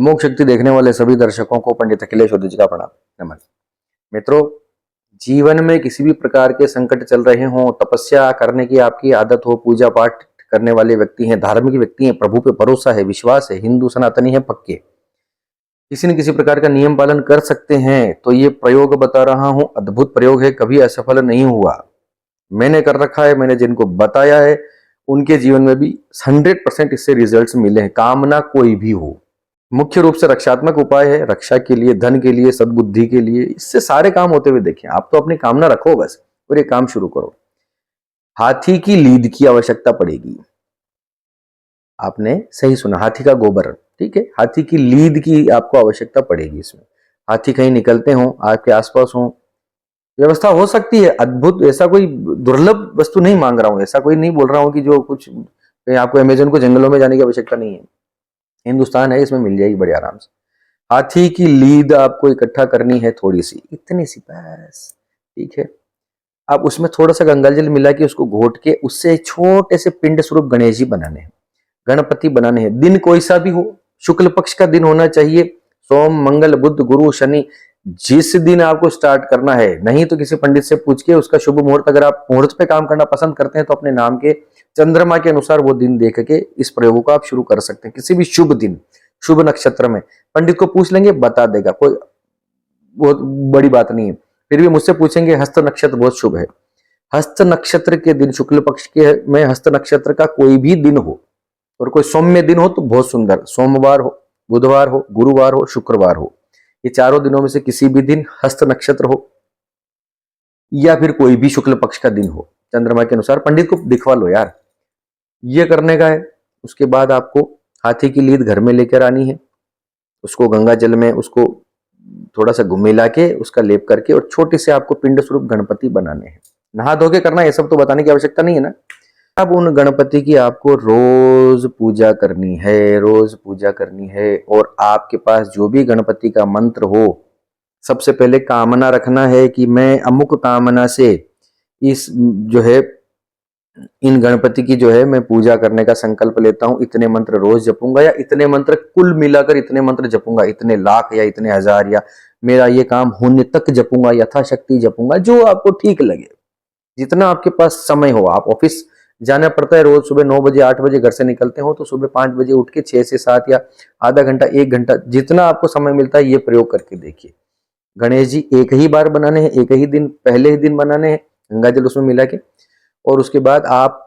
अमोघ शक्ति देखने वाले सभी दर्शकों को पंडित अखिलेश ओझा जी का प्रणाम। नमन मित्रों, जीवन में किसी भी प्रकार के संकट चल रहे हों, तपस्या करने की आपकी आदत हो, पूजा पाठ करने वाले व्यक्ति हैं, धार्मिक व्यक्ति हैं, प्रभु पे भरोसा है, विश्वास है, हिंदू सनातनी है पक्के, किसी न किसी प्रकार का नियम पालन कर सकते हैं। तो ये प्रयोग बता रहा हूं, अद्भुत प्रयोग है, कभी असफल नहीं हुआ। मैंने कर रखा है, मैंने जिनको बताया है उनके जीवन में भी 100% इससे रिजल्ट्स मिले हैं, कामना कोई भी हो। मुख्य रूप से रक्षात्मक उपाय है, रक्षा के लिए, धन के लिए, सद्बुद्धि के लिए, इससे सारे काम होते हुए देखें। आप तो अपनी कामना रखो बस और ये काम शुरू करो। हाथी की लीद की आवश्यकता पड़ेगी। आपने सही सुना, हाथी का गोबर, ठीक है। हाथी की लीद की आपको आवश्यकता पड़ेगी। इसमें हाथी कहीं निकलते हो, आपके आसपास हो, व्यवस्था हो सकती है अद्भुत। ऐसा कोई दुर्लभ वस्तु नहीं मांग रहा हूं, ऐसा कोई नहीं बोल रहा हूं कि जो कुछ आपको अमेजन को जंगलों में जाने की आवश्यकता नहीं है। हिंदुस्तान है, इसमें मिल जाएगी बड़े आराम से। हाथी की लीद आपको इकट्ठा करनी है, थोड़ी सी, इतनी सी बस, ठीक है। आप उसमें थोड़ा सा गंगा जल मिला के उसको घोट के उससे छोटे से पिंड स्वरूप गणेश जी बनाने हैं, गणपति बनाने हैं। दिन कोई सा भी हो, शुक्ल पक्ष का दिन होना चाहिए, सोम मंगल बुध गुरु शनि, जिस दिन आपको स्टार्ट करना है। नहीं तो किसी पंडित से पूछ के उसका शुभ मुहूर्त, अगर आप मुहूर्त पे काम करना पसंद करते हैं तो अपने नाम के चंद्रमा के अनुसार वो दिन देख के इस प्रयोग को आप शुरू कर सकते हैं। किसी भी शुभ दिन, शुभ नक्षत्र में पंडित को पूछ लेंगे, बता देगा, कोई बहुत बड़ी बात नहीं है। फिर भी मुझसे पूछेंगे हस्त नक्षत्र बहुत शुभ है। हस्त नक्षत्र के दिन, शुक्ल पक्ष के में हस्त नक्षत्र का कोई भी दिन हो और कोई सौम्य दिन हो तो बहुत सुंदर, सोमवार हो, बुधवार हो, गुरुवार हो, शुक्रवार हो, ये चारों दिनों में से किसी भी दिन हस्त नक्षत्र हो या फिर कोई भी शुक्ल पक्ष का दिन हो, चंद्रमा के अनुसार पंडित को दिखवा लो यार, ये करने का है। उसके बाद आपको हाथी की लीद घर में लेकर आनी है, उसको गंगा जल में उसको थोड़ा सा मिला के उसका लेप करके और छोटे से आपको पिंड स्वरूप गणपति बनाने हैं। नहा धो के करना है, ये सब तो बताने की आवश्यकता नहीं है ना। अब उन गणपति की आपको रोज पूजा करनी है, रोज पूजा करनी है। और आपके पास जो भी गणपति का मंत्र हो, सबसे पहले कामना रखना है कि मैं अमुक कामना से इस जो है इन गणपति की जो है मैं पूजा करने का संकल्प लेता हूं, इतने मंत्र रोज जपूंगा या इतने मंत्र कुल मिलाकर इतने मंत्र जपूंगा, इतने लाख या इतने हजार या मेरा ये काम होने तक जपूंगा, यथाशक्ति जपूंगा, जो आपको ठीक लगे, जितना आपके पास समय हो। आप ऑफिस जाना पड़ता है, रोज सुबह 9 बजे 8 बजे घर से निकलते हो, तो सुबह 5 बजे उठ के 6 से 7 या आधा घंटा 1 घंटा जितना आपको समय मिलता है ये प्रयोग करके देखिए। गणेश जी एक ही बार बनाने हैं, एक ही दिन, पहले ही दिन बनाने हैं, गंगा जल उसमें मिला के। और उसके बाद आप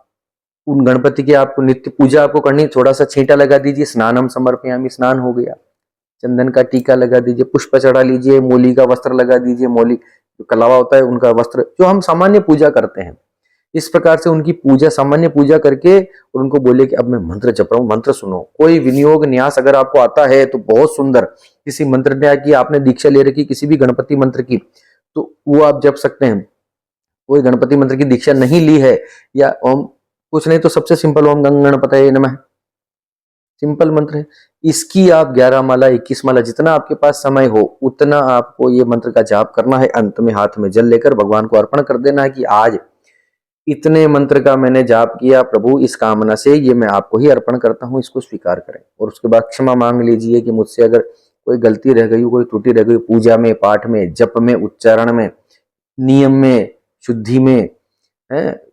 उन गणपति की आपको नित्य पूजा आपको करनी, थोड़ा सा छींटा लगा दीजिए, स्नानम समर्पयामि, स्नान हो गया, चंदन का टीका लगा दीजिए, पुष्प चढ़ा लीजिए, मोली का वस्त्र लगा दीजिए, मोली जो कलावा होता है उनका वस्त्र, जो हम सामान्य पूजा करते हैं, इस प्रकार से उनकी पूजा, सामान्य पूजा करके और उनको बोले कि अब मैं मंत्र जप रहा हूं, मंत्र सुनो। कोई विनियोग न्यास अगर आपको आता है तो बहुत सुंदर, किसी मंत्र न्याय की आपने दीक्षा ले रखी किसी भी गणपति मंत्र की, तो वो आप जप सकते हैं। कोई गणपति मंत्र की दीक्षा नहीं ली है या ओम कुछ नहीं, तो सबसे सिंपल ओम गंग गणपतये नमः, सिंपल मंत्र है। इसकी आप 11 माला 21 माला जितना आपके पास समय हो उतना आपको ये मंत्र का जाप करना है। अंत में हाथ में जल लेकर भगवान को अर्पण कर देना है कि आज इतने मंत्र का मैंने जाप किया प्रभु, इस कामना से ये मैं आपको ही अर्पण करता हूं, इसको स्वीकार करें। और उसके बाद क्षमा मांग लीजिए कि मुझसे अगर कोई गलती रह गई, कोई त्रुटि रह गई, पूजा में, पाठ में, जप में, उच्चारण में, नियम में, शुद्धि में, है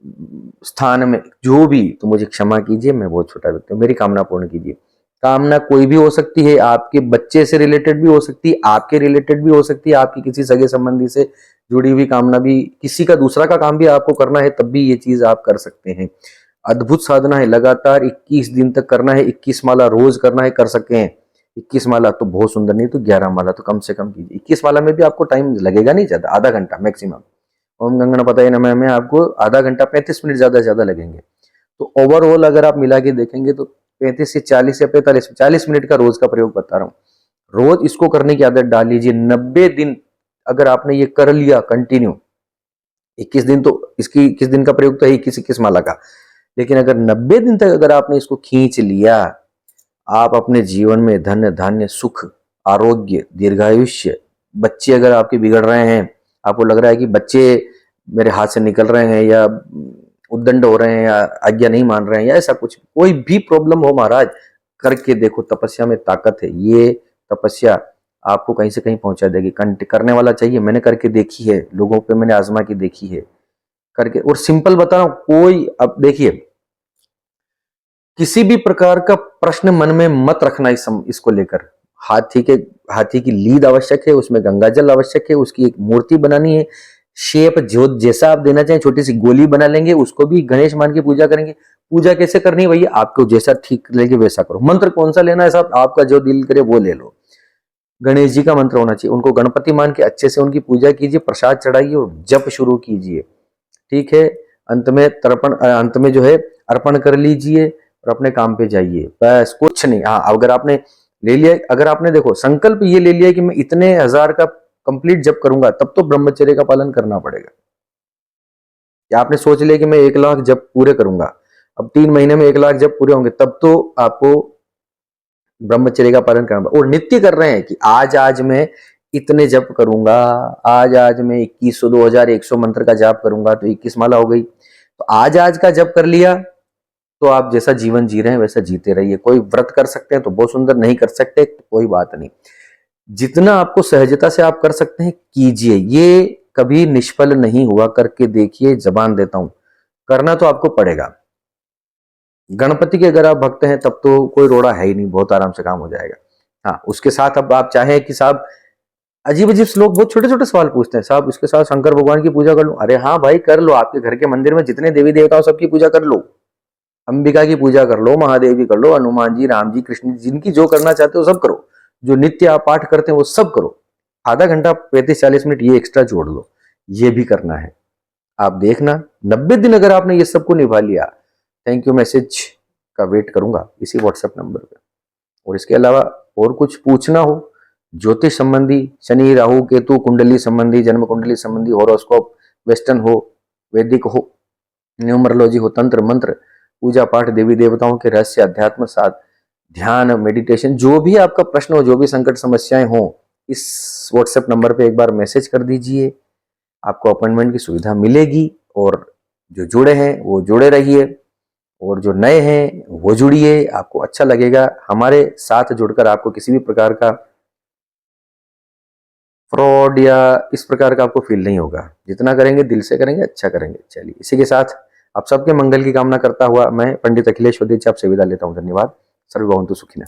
स्थान में, जो भी, तो मुझे क्षमा कीजिए, मैं बहुत छोटा व्यक्ति हूँ, मेरी कामना पूर्ण कीजिए। कामना कोई भी हो सकती है, आपके बच्चे से रिलेटेड भी हो सकती है, आपके रिलेटेड भी हो सकती है, आपकी किसी सगे संबंधी से जुड़ी हुई कामना भी, किसी का दूसरा का काम भी आपको करना है तब भी ये चीज आप कर सकते हैं। अद्भुत साधना है, लगातार 21 दिन तक करना है, 21 माला रोज करना है, कर सकते हैं। 21 माला तो बहुत सुंदर, नहीं तो 11 माला तो कम से कम कीजिए। 21 माला में भी आपको टाइम लगेगा नहीं ज्यादा, आधा घंटा मैक्सिमम। ओम गंगणपतये नमः में आपको आधा घंटा 35 मिनट ज्यादा से ज्यादा लगेंगे। तो ओवरऑल अगर आप मिला के देखेंगे तो 35 से 40 या 45 मिनट का रोज का प्रयोग बता रहा हूँ। रोज इसको करने की आदत डाल लीजिए। 90 दिन अगर आपने ये कर लिया कंटिन्यू, 21 दिन तो इसकी 21 दिन का प्रयोग तो है 21 माला का, लेकिन अगर 90 दिन तक अगर आपने इसको खींच लिया, आप अपने जीवन में धन्य धान्य सुख, आरोग्य, दीर्घायुष्य, बच्चे अगर आपके बिगड़ रहे हैं, आपको लग रहा है कि बच्चे मेरे हाथ से निकल रहे हैं या उद्दंड हो रहे हैं या आज्ञा नहीं मान रहे हैं या ऐसा कुछ, कोई भी प्रॉब्लम हो महाराज, करके देखो, तपस्या में ताकत है। ये तपस्या आपको कहीं से कहीं पहुंचा देगी। करने वाला चाहिए, मैंने करके देखी है, लोगों पे मैंने आजमा के देखी है करके। और सिंपल बता रहा हूं, कोई, अब देखिए, किसी भी प्रकार का प्रश्न मन में मत रखना इसको लेकर। हाथी की लीद आवश्यक है, उसमें गंगा जल आवश्यक है, उसकी एक मूर्ति बनानी है, शेप जो जैसा आप देना चाहें, छोटी सी गोली बना लेंगे, उसको भी गणेश मान के पूजा करेंगे। पूजा कैसे करनी है भैया, आपको जैसा ठीक लगे वैसा करो। मंत्र कौन सा लेना है साहब, आपका जो दिल करे वो ले लो। गणेश जी का मंत्र होना चाहिए, उनको गणपति मान के अच्छे से उनकी पूजा कीजिए, प्रसाद चढ़ाइए और जप शुरू कीजिए। ठीक है, अंत में जो है अर्पण कर लीजिए और अपने काम पे जाइए, बस कुछ नहीं। हाँ, अगर आपने ले लिया, अगर आपने देखो संकल्प ये ले लिया कि मैं इतने हजार का कंप्लीट जप करूंगा, तब तो ब्रह्मचर्य का पालन करना पड़ेगा। या आपने सोच लिया कि मैं 1 लाख जप पूरे करूंगा, अब 3 महीने में 1 लाख जप पूरे होंगे, तब तो आपको ब्रह्मचर्य का पालन करना। और नित्य कर रहे हैं कि आज मैं इतने जप करूंगा, आज मैं 2100 2100 मंत्र का जाप करूंगा, तो 21 माला हो गई। तो आज का जप कर लिया, तो आप जैसा जीवन जी रहे हैं वैसा जीते रहिए। कोई व्रत कर सकते हैं तो बहुत सुंदर, नहीं कर सकते तो कोई बात नहीं। जितना आपको सहजता से आप कर सकते हैं कीजिए, ये कभी निष्फल नहीं हुआ, करके देखिए, जबान देता हूं, करना तो आपको पड़ेगा। गणपति के अगर आप भक्त हैं तब तो कोई रोड़ा है ही नहीं, बहुत आराम से काम हो जाएगा। हाँ, उसके साथ अब आप चाहें कि साहब अजीब अजीब लोग बहुत छोटे छोटे सवाल पूछते हैं, साहब इसके साथ शंकर भगवान की पूजा कर लूं? अरे हाँ भाई, कर लो। आपके घर के मंदिर में जितने देवी देवताओं सबकी पूजा कर लो, अंबिका की पूजा कर लो, महादेव की कर लो, हनुमान जी, राम जी, कृष्ण जी, जिनकी जो करना चाहते हो सब करो। जो नित्य आप पाठ करते हैं वो सब करो। आधा घंटा 35-40 मिनट ये एक्स्ट्रा जोड़ लो, ये भी करना है। आप देखना 90 दिन अगर आपने ये सबको निभा लिया, थैंक यू मैसेज का वेट करूंगा इसी व्हाट्सएप नंबर पे। और इसके अलावा और कुछ पूछना हो, ज्योतिष संबंधी, शनि राहु केतु कुंडली संबंधी, जन्म कुंडली संबंधी, हॉरोस्कोप, वेस्टर्न हो, वैदिक हो, न्यूमरोलॉजी हो, तंत्र मंत्र, पूजा पाठ, देवी देवताओं के रहस्य, अध्यात्म, साथ ध्यान, मेडिटेशन, जो भी आपका प्रश्न हो, जो भी संकट समस्याएं हो, इस व्हाट्सएप नंबर पे एक बार मैसेज कर दीजिए, आपको अपॉइंटमेंट की सुविधा मिलेगी। और जो जुड़े हैं वो जुड़े रहिए, और जो नए हैं वो जुड़िए, आपको अच्छा लगेगा। हमारे साथ जुड़कर आपको किसी भी प्रकार का फ्रॉड या इस प्रकार का आपको फील नहीं होगा। जितना करेंगे दिल से करेंगे, अच्छा करेंगे। चलिए, इसी के साथ आप सबके मंगल की कामना करता हुआ मैं पंडित अखिलेश वदेचा आपसे विदा लेता हूँ। धन्यवाद। सर्वे भवन्तु सुखिनः।